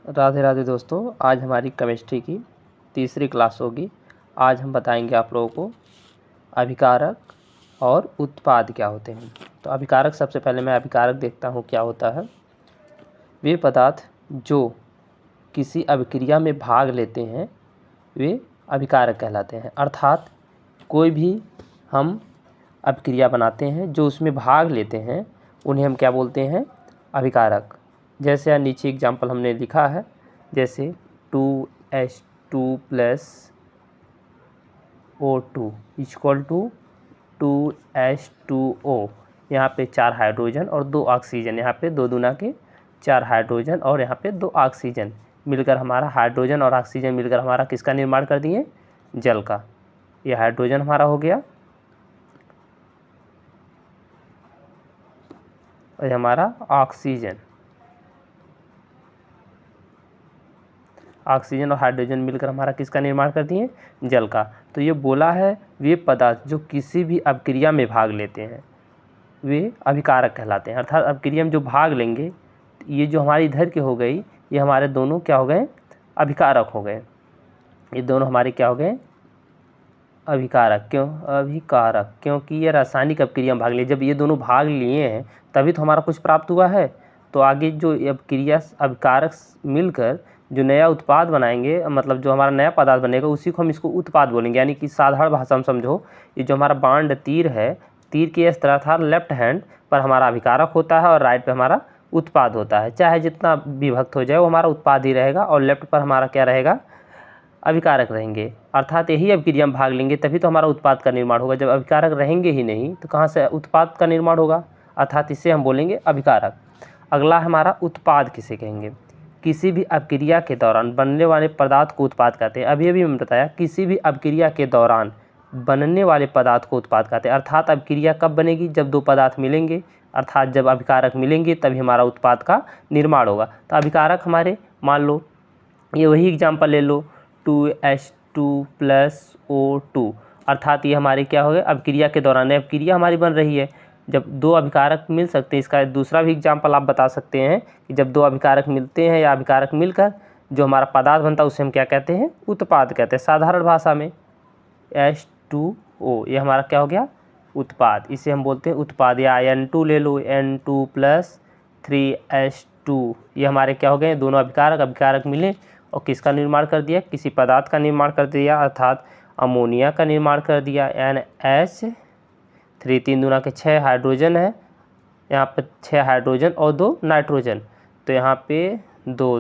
राधे राधे दोस्तों, आज हमारी केमिस्ट्री की तीसरी क्लास होगी। आज हम बताएंगे आप लोगों को अभिकारक और उत्पाद क्या होते हैं। तो अभिकारक, सबसे पहले मैं अभिकारक देखता हूँ क्या होता है। वे पदार्थ जो किसी अभिक्रिया में भाग लेते हैं वे अभिकारक कहलाते हैं। अर्थात कोई भी हम अभिक्रिया बनाते हैं जो उसमें भाग लेते हैं उन्हें हम क्या बोलते हैं, अभिकारक। जैसे नीचे एग्जाम्पल हमने लिखा है, जैसे 2H2 plus O2 equal to 2H2O। यहाँ पे 4 हाइड्रोजन और 2 ऑक्सीजन, यहाँ पे 2 दूना के 4 हाइड्रोजन और यहाँ पे 2 ऑक्सीजन मिलकर हमारा हाइड्रोजन और ऑक्सीजन मिलकर हमारा किसका निर्माण कर दिए, जल का। ये हाइड्रोजन हमारा हो गया और हमारा ऑक्सीजन और हाइड्रोजन मिलकर हमारा किसका निर्माण कर दिए, जल का। तो ये बोला है वे पदार्थ जो किसी भी अभिक्रिया में भाग लेते हैं वे अभिकारक कहलाते हैं। अर्थात अभिक्रिया में जो भाग लेंगे, ये जो हमारी इधर के हो गई, ये हमारे दोनों क्या हो गए, अभिकारक हो गए। ये दोनों हमारे क्या हो गए, अभिकारक। क्यों अभिकारक? क्योंकि ये रासायनिक अभिक्रिया में भाग लिए। जब ये दोनों भाग लिए हैं तभी तो हमारा कुछ प्राप्त हुआ है। तो आगे जो अभिक्रिया अभिकारक मिलकर जो नया उत्पाद बनाएंगे, मतलब जो हमारा नया पदार्थ बनेगा, उसी को हम इसको उत्पाद बोलेंगे। यानी कि साधारण भाषा में समझो, ये जो हमारा बांड तीर है, तीर के इस तरह था, लेफ्ट हैंड पर हमारा अभिकारक होता है और राइट पे हमारा उत्पाद होता है। चाहे जितना विभक्त हो जाए वो हमारा उत्पाद ही रहेगा और लेफ्ट पर हमारा क्या रहेगा, अभिकारक रहेंगे। अर्थात यही अभिक्रिया में भाग लेंगे तभी तो हमारा उत्पाद का निर्माण होगा। जब अभिकारक रहेंगे ही नहीं तो कहाँ से उत्पाद का निर्माण होगा। अर्थात इससे हम बोलेंगे अभिकारक। अगला हमारा उत्पाद किसे कहेंगे, किसी भी अभिक्रिया के दौरान बनने वाले पदार्थ को उत्पाद कहते हैं। अभी मैंने बताया किसी भी अभिक्रिया के दौरान बनने वाले पदार्थ को उत्पाद कहते हैं। अर्थात अभिक्रिया कब बनेगी, जब दो पदार्थ मिलेंगे, अर्थात जब अभिकारक मिलेंगे तभी हमारा उत्पाद का निर्माण होगा। तो अभिकारक हमारे, मान लो ये वही एग्जाम्पल ले लो, 2H2 प्लस O2। अर्थात ये हमारे क्या हो गए, अभिक्रिया के दौरान अभिक्रिया हमारी बन रही है, जब दो अभिकारक मिल सकते हैं। इसका दूसरा भी एग्जाम्पल आप बता सकते हैं कि जब दो अभिकारक मिलते हैं या अभिकारक मिलकर जो हमारा पदार्थ बनता है उसे हम क्या कहते हैं, उत्पाद कहते हैं। साधारण भाषा में H2O ये हमारा क्या हो गया, उत्पाद। इसे हम बोलते हैं उत्पाद। या N2 ले लो, N2 प्लस 3H2, ये हमारे क्या हो गए, दोनों अभिकारक मिले और किसका निर्माण कर दिया, किसी पदार्थ का निर्माण कर दिया, अर्थात अमोनिया का निर्माण कर दिया। NH3, 3 दूना के 6 हाइड्रोजन है, यहाँ पर 6 हाइड्रोजन और 2 नाइट्रोजन, तो यहाँ पे 2